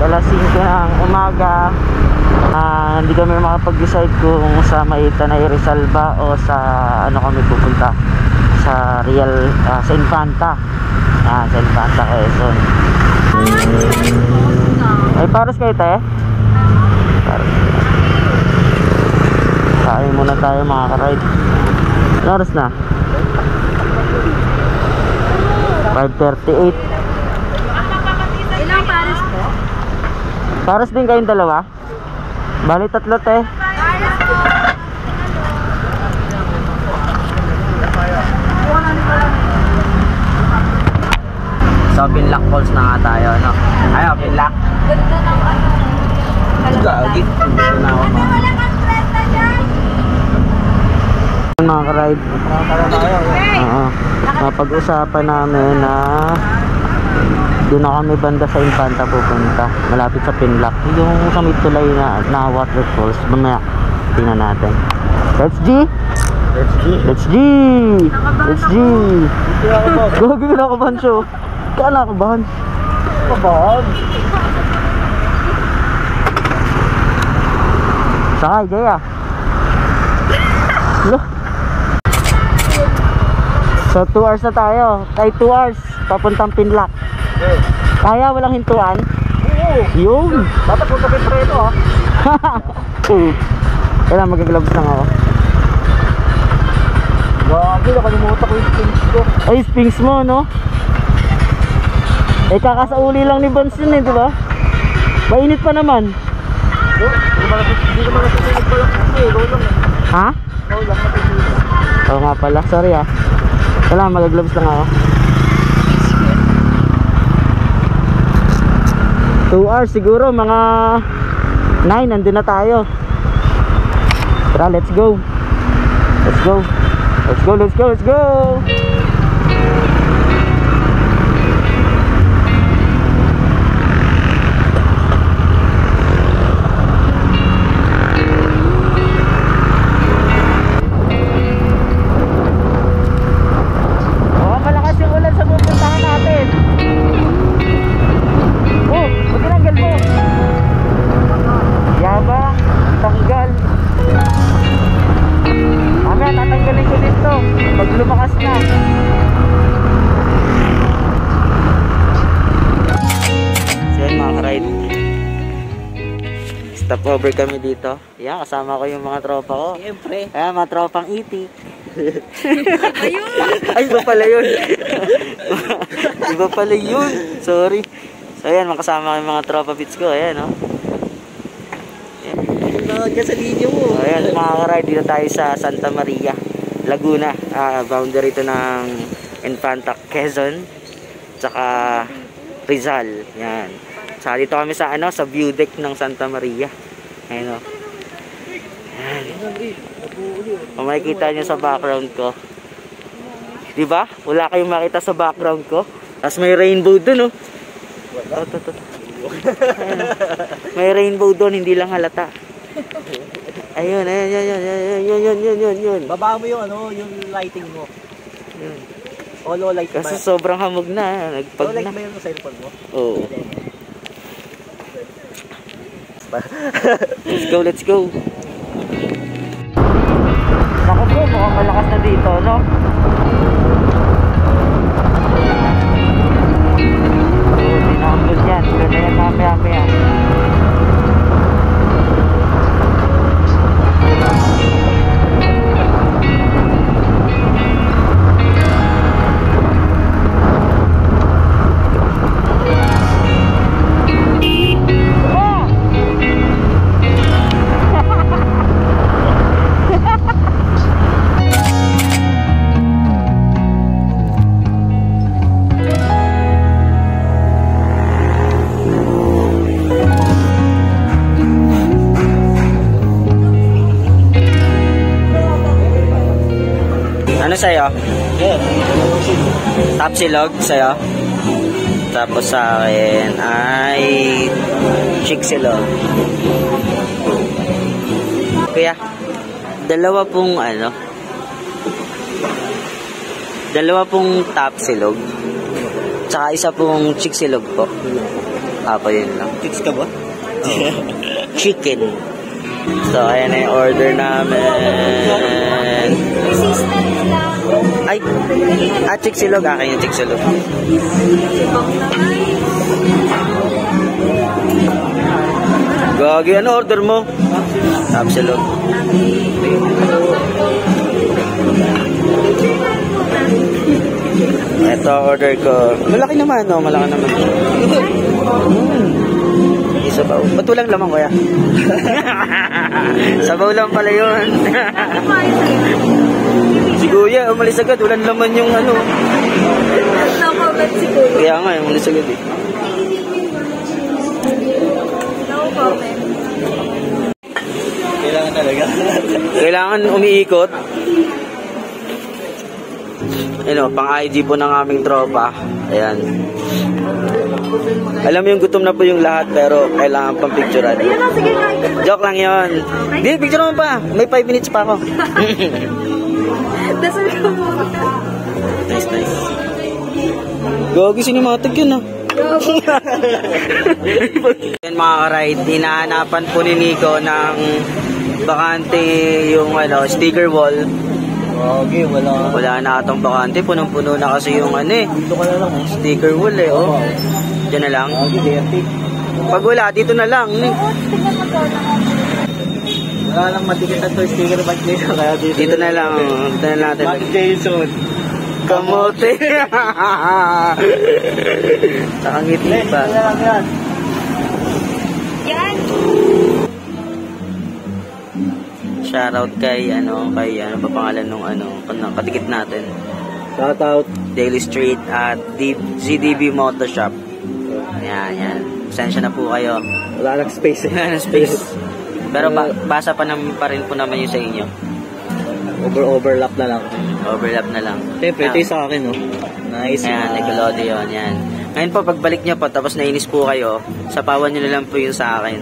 alas 5 ng umaga. Hindi kami makapag-decide kung sa may Tanay Rizal ba o sa ano kami pupunta, sa Real, sa Infanta. Sa Infanta, Quezon. Ay, paros kayo tayo? Paros. Kain muna tayo mga ka-ride. Ano oras na? 5:38. Ilang pares po? Paros din kayong dalawa? Bali tatlo te. Pares po. So Pinlac Falls na nga tayo, no? Ayaw, Pinlac. Ganda ng ano. Gagi. Gusto na ako mga. Wala kang presta dyan. Mga ka-ride. Oo. Napag-usapan namin na doon na kami banda sa Infanta pupunta. Malapit sa Pinlac. Yung sa may tulay na waterfalls. Mamaya, tingnan natin. Let's G! Let's G! Let's G! Let's G! Gagi na ako ban show. Kala ko ban? Kabahan? Sakay, Jaya. Look. So 2 hours na tayo. Kay 2 hours papuntang Pinlac. Kaya walang hintuan? Oo. Yun. Dapat kung kapit preto ha. Kailan mag-gloves lang ako. Gagi, nakalimutan ko yung sphinx ko. Ay, sphinx mo no? Eh kakasauli lang ni Bons yun eh, di ba? Mainit pa naman. Hindi naman nasusunod pa lang kasi, ikaw lang eh. Ha? Ikaw lang nasusunod. Oo nga pala, sorry ah. Kailangan mag-gloves lang ako. 2 hours siguro, mga 9, nandun na tayo. Tara, let's go. Let's go. Let's go, let's go, let's go. Stopover kami dito. Yan, kasama ko yung mga tropa ko. Siyempre. Ayan, mga tropang iti. Ayun! Ay, iba pala yun. Iba pala yun. Sorry. So, ayan, makasama ko yung mga tropa bits ko. Ayan, no? Ayan. Nagawag ka sa video mo. So, ayan, mga karide, dito tayo sa Santa Maria, Laguna. Boundary ito ng Infanta, Quezon. Tsaka Rizal. Yan. So, dito kami sa ano, sa view deck ng Santa Maria. Ayun o. Ayan. Kung makikita nyo sa background ko. Diba? Wala kayong makita sa background ko. Tapos may rainbow dun o. May rainbow dun, hindi lang halata. Ayun, yun. Baba mo yung ano, yung lighting mo. Yun. O low light ba? Kasi sobrang hamog na. Nagpag Low light na. ba yung cellphone mo? Oo. Let's go, let's go. Naku po, mukhang malakas na dito, no? Hindi na ang yan. Ganda yan mamaya-maya. Ano sa'yo? Tapsilog sa'yo. Tapos sa akin ay chicsilog. Kaya dalawa pong ano, dalawa pong tapsilog. Tsaka isa pong chicsilog po. Apo yun lang. Chicks ka ba? Chicken. So, ayan na yung order namin. Resistance lang. Ay, chiksilog. Akin yung chiksilog. Gagi, ano order mo? Chiksilog. Ito order ko. Malaki naman, no? Malaki naman. Sabaw. Ba't walang lamang, kuya? Sabaw lang pala yun. Si kuya, umalis agad. Walang laman yung ano. No-comment si Kuya. Kaya nga, umalis agad eh. No-comment. Kailangan talaga. Kailangan umiikot. Ano, pang ID po ng aming tropa. Ayan. Alam mo yung gutom na po yung lahat pero kailangan pang picturean. Ayun na, sige nga. Joke lang yun. Di, picture mo pa. May 5 minutes pa ako. Dasal ka mo. Nice, nice. Gagi, cinematic yun ah. Yan mga ka-ride, hinahanapan po ni Nico ng bakante yung ano, sticker wall. Okay, wala. Wala na atong bakante, punong-puno na kasi yung ano eh. Dito ka na lang eh. Sticker wall eh, oh. Diyan na lang. Okay, dirty. Pag wala, dito na lang. Wala lang matikit na to sticker back dito. Kaya Dito na lang. Dito na natin. Bakit Jason? Kamote. Saka ngiti pa. Wala lang yan. Yan. Shoutout kay ano pa pangalan nung katikit natin. Shout out. Daily Street at ZDB Moto Shop. Yan. Pasensya na po kayo. Wala lang space eh. Wala na space. Pero basa pa rin po naman yun sa inyo. Overlap na lang. Overlap na lang. Siyempre, ito yung sa akin, no? Nice. Ayan, Nickelodeon, yan. Ngayon po, pagbalik nyo po, tapos nainis po kayo, sapawan nyo na lang po yung sa akin.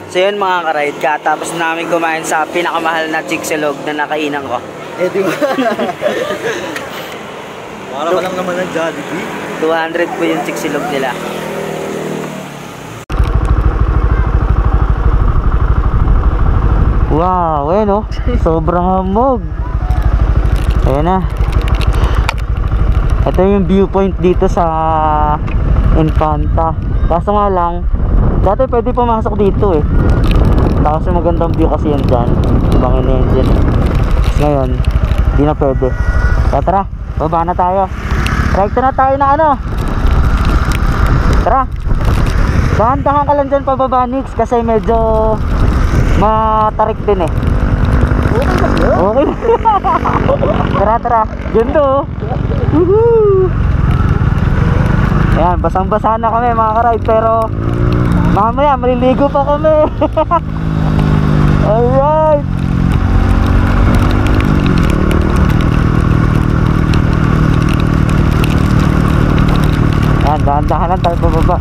So yun mga ka-ride, katapos namin kumain sa pinakamahal na chiksilog na nakainan ko. Eh, di ba? Para pa lang naman ng Jollibee. 200 po yung chiksilog nila. Wow, ayan o. Sobrang hamog. Ayan na. Ito yung viewpoint dito sa Infanta. Kaso nga lang, dati pwede pumasok dito eh. Tapos magandang view kasi yan dyan. Bangin engine. Ngayon, di na pwede. So, tara, baba na tayo. Rekto na tayo na ano. Tara. Dahan-dahan ka lang dyan pababa, Nix. Kasi medyo matarik din eh. Okay. Tara. Ganda oh. Woohoo. Ayan, basang-basa na kami mga ka-ride. Pero mamaya maliligo pa kami. Alright. Ayan, dahan-dahan lang tayo pababa.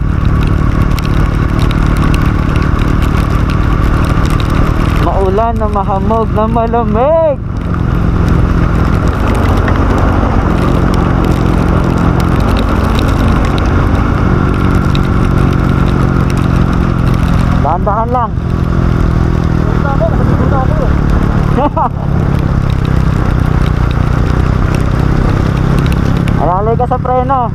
Maulan na mahamog na malamig. Dahan-dahan lang. Alalay ka sa preno.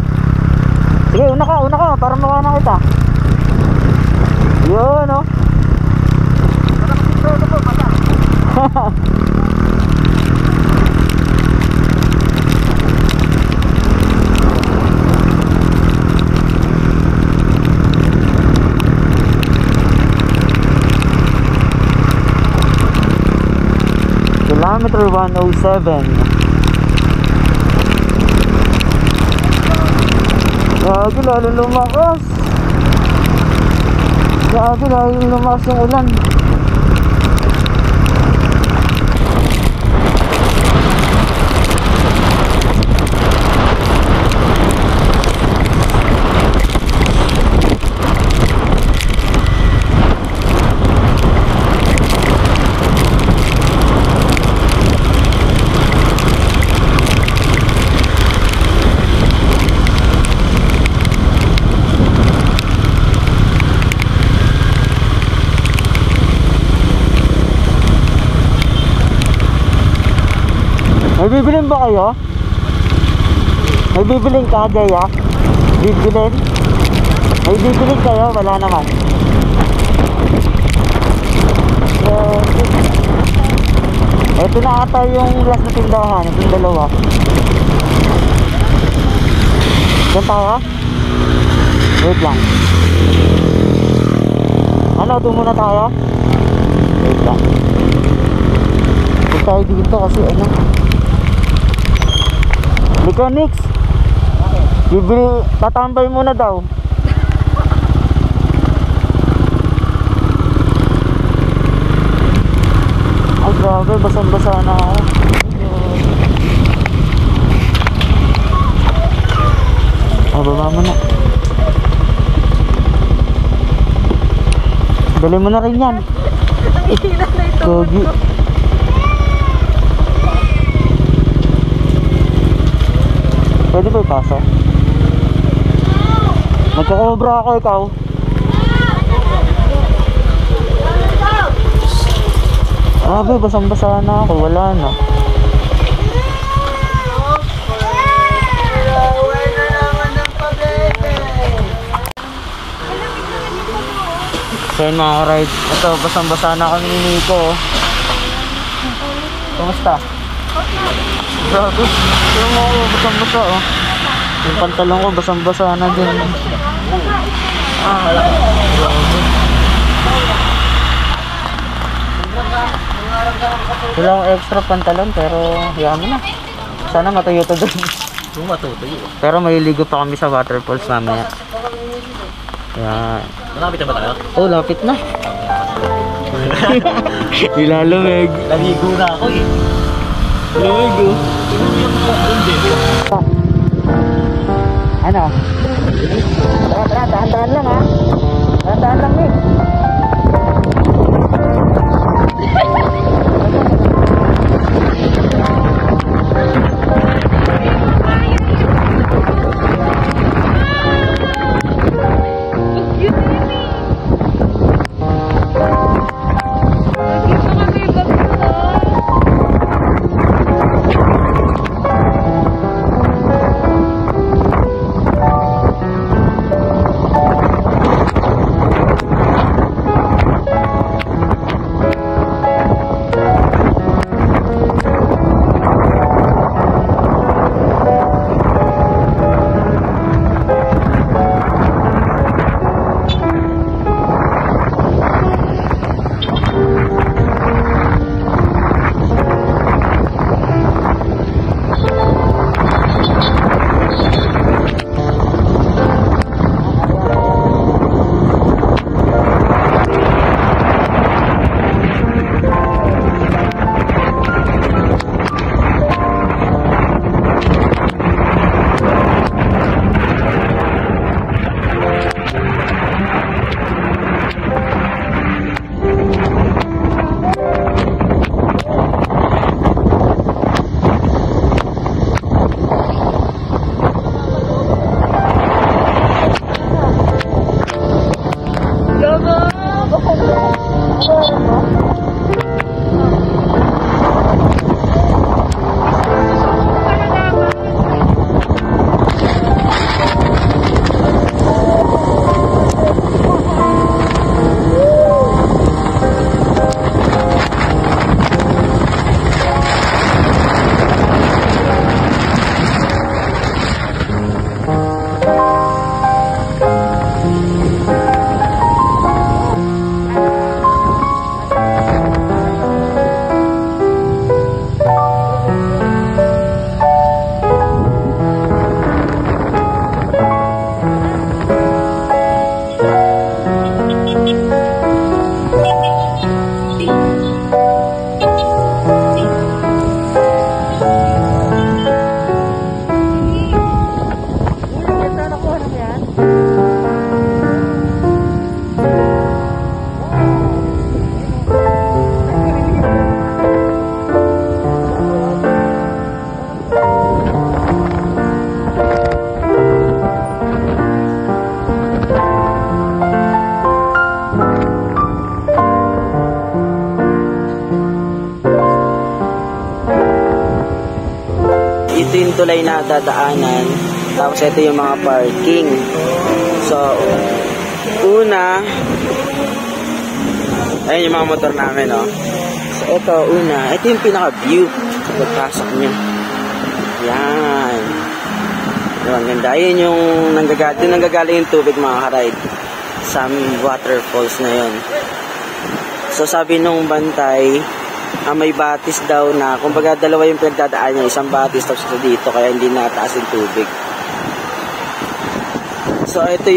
Sige, una ka para mawanan kita. Yun oh. Kilometer 107. Gagi, lalo lumakas. Gagi, lalo lumakas yung ulan. May bibilin ba kayo? May bibilin ka, Jaya? Bibilin? May bibilin kayo? Wala naman. Ito na ata yung last na tindahan. Itong dalawa. Diyan tayo? Wait lang. Ano, doon muna tayo? Wait lang. Huwag tayo dito kasi ano. Mechanics! Bibili, tatambay muna daw. Ay grabe, basang-basa na ako. Baba mo na. Dali mo na rin yan. Gogi. Pwede ba ipasok? Magkakobra ako, ikaw. Grabe, basang-basa na ako. Wala na. So yun mga ride, ito basang-basa na kami ni Nico. Kumusta? Grabe, ito mo ako basang-basa oh. Yung pantalon ko basang-basa na din. Wala akong extra pantalon pero yaman na. Sana matuyo to doon. Yung matutuyo. Pero may ligo pa kami sa waterfalls mamaya. Yan. Malapit na ba tayo? Oh, lapit na. Nilalamig. Naligo na ako eh. Lamig oh. Ano? Tara, dahan-dahan lang ha. Dahan-dahan lang eh. ito yung tulay na dadaanan. Tapos ito yung mga parking. So, una, ayun yung mga motor namin, no? So, ito, una, ito yung pinaka-view. Pagpasok nyo. Yan. Ang ganda. Ayun yung nanggagaling yung tubig, mga karide. Sa waterfalls na yun. So, sabi nung bantay, may batis daw na, kumbaga dalawa yung pinagdadaan niya, isang batis tapos dito, kaya hindi nataas yung tubig. So, ito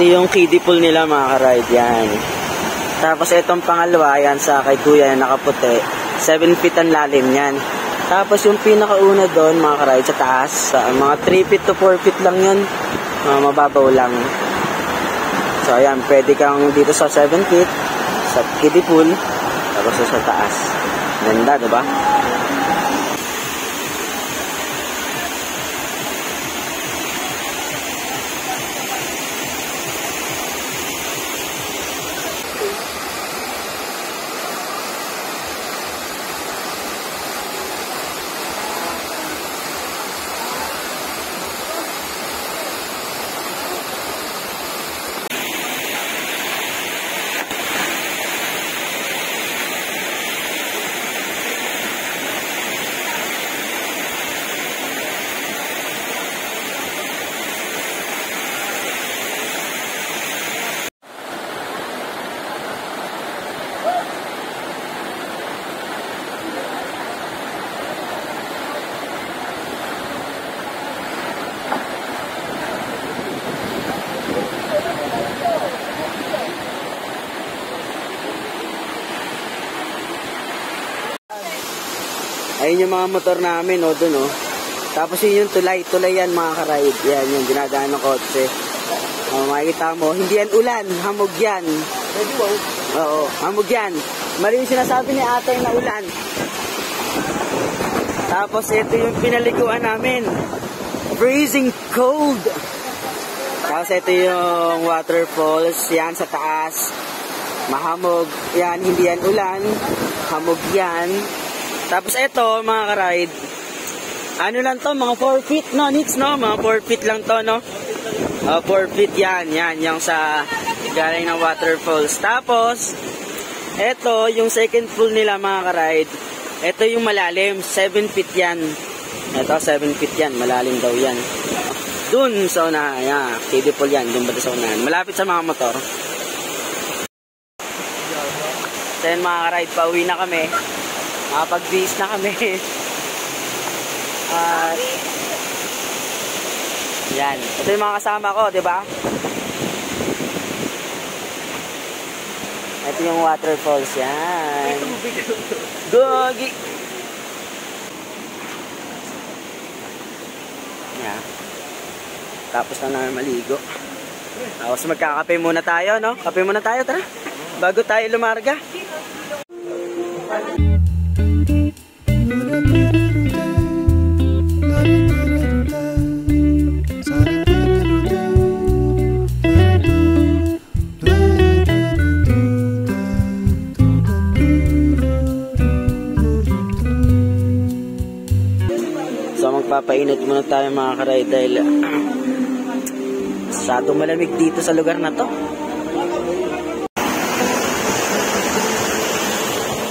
yung kiddie pool nila, mga karide. Yan. Tapos, itong pangalawa, yan sa kay kuya na nakaputi. 7 feet ang lalim yan. Tapos, yung pinakauna doon, mga karide, sa taas, mga 3 feet to 4 feet lang yun. Mababaw lang. So, ayan, pwede kang dito sa 7 feet, sa kiddie pool, tapos sa taas. Ganda, diba? Ayun yung mga motor namin, o, dun, o. Tapos yun yung tulay yan, mga karide. Yan, yung dinadaan ng kotse. Makikita mo, hindi yan ulan, hamog yan. Oo, hamog yan. Mali yung sinasabi ni ate na ulan. Tapos ito yung pinaliguan namin. Freezing cold. Tapos ito yung waterfalls, yan sa taas. Mahamog, yan, hindi yan ulan. Hamog yan. Tapos ito, mga karide, ano lang to, mga 4 feet, no, Nix, no? Mga 4 feet lang to, no? 4 feet yan, yung sa galing ng waterfalls. Tapos, ito, yung second pool nila, mga karide, ito yung malalim, 7 feet yan. Ito, 7 feet yan, malalim daw yan. Dun sa unahan, yan, kiddie pool yan, dun ba sa unahan. Malapit sa mga motor. Then, mga karide, pauwi na kami. Makapag-base na kami. At yan. Ito yung mga kasama ko, di ba? Ito yung waterfalls, yan. Gogi! Yan. Tapos na namin maligo. Tapos magkakape muna tayo, no? Kape muna tayo, tara. Bago tayo lumarga. So magpapainit muna tayo, mga karide, dahil masyadong malamig dito sa lugar na to.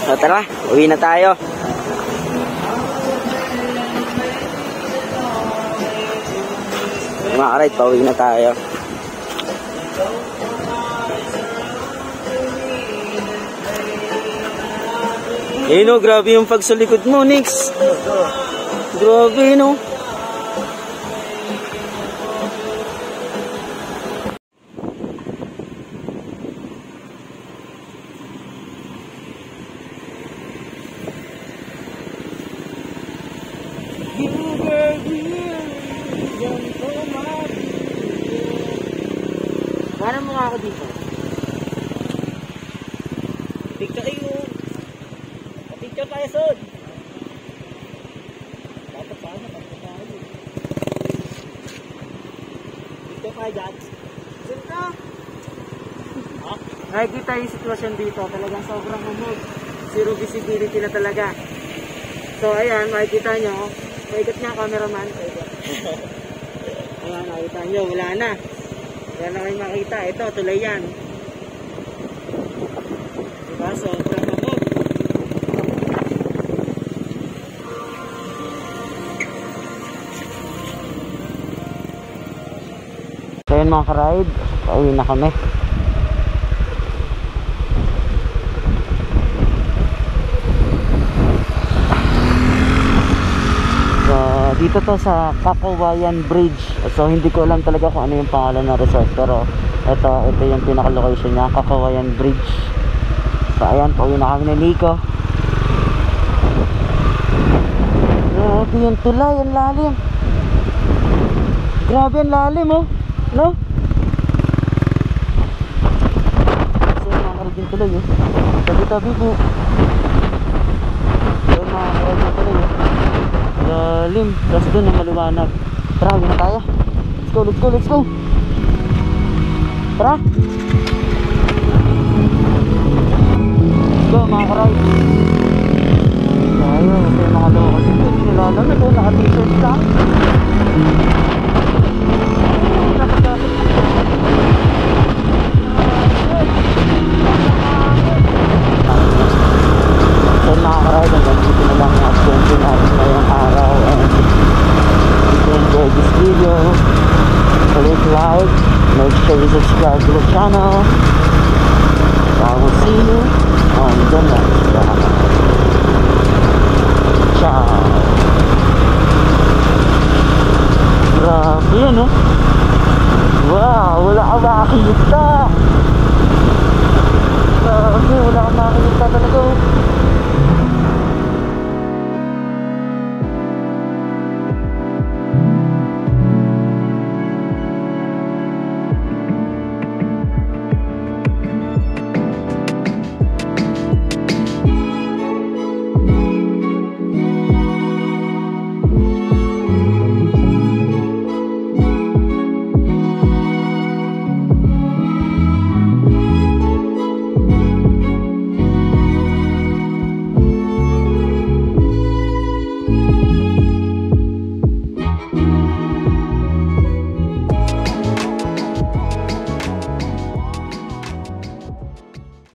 So tara, uwi na tayo. Mga karide, pauwi na tayo. Eh no, grabe yung pag sa likod mo, Nix. Grabe, no? Paano mo nga ako dito? Picture kayo. Picture tayo, Sod. Dapat paano? Picture tayo dyan. Sod ka? Nakikita yung sitwasyon dito. Talagang sobrang humog. Zero visibility na talaga. So ayan, makikita nyo. Paikot nga cameraman. Paikot. Ayan, makikita nyo. Wala na. Wala na kayo makita. Ito, tulay yan. Diba? Sobrang mamot. So yun mga ka-ride. Pauwi na kami. Dito to sa Kakawayan Bridge. So hindi ko alam talaga kung ano yung pangalan ng resort, pero ito yung pinaka-location niya, Kakawayan Bridge. So ayan, pauwi na kami ni Nico. Grabe yung tulay, ang lalim. Grabe ang lalim, oh. No? So nakakarig yung tulay, oh. Tabi-tabi po. So nakakarig yung tulay, oh. Lalim, tapos doon na maliwanag. Tara, huwag na tayo. Let's go, let's go, let's go. Tara. Let's go mga ka-ride. Tayo, ito yung mga local dito. Hindi nilalamig, oh, naka-t-shirt lang. So mga ka-ride, hanggang dito na lang yung adventure natin ngayong araw. And if you enjoyed this video, please like, make sure you subscribe to the channel. So I will see you on the next video.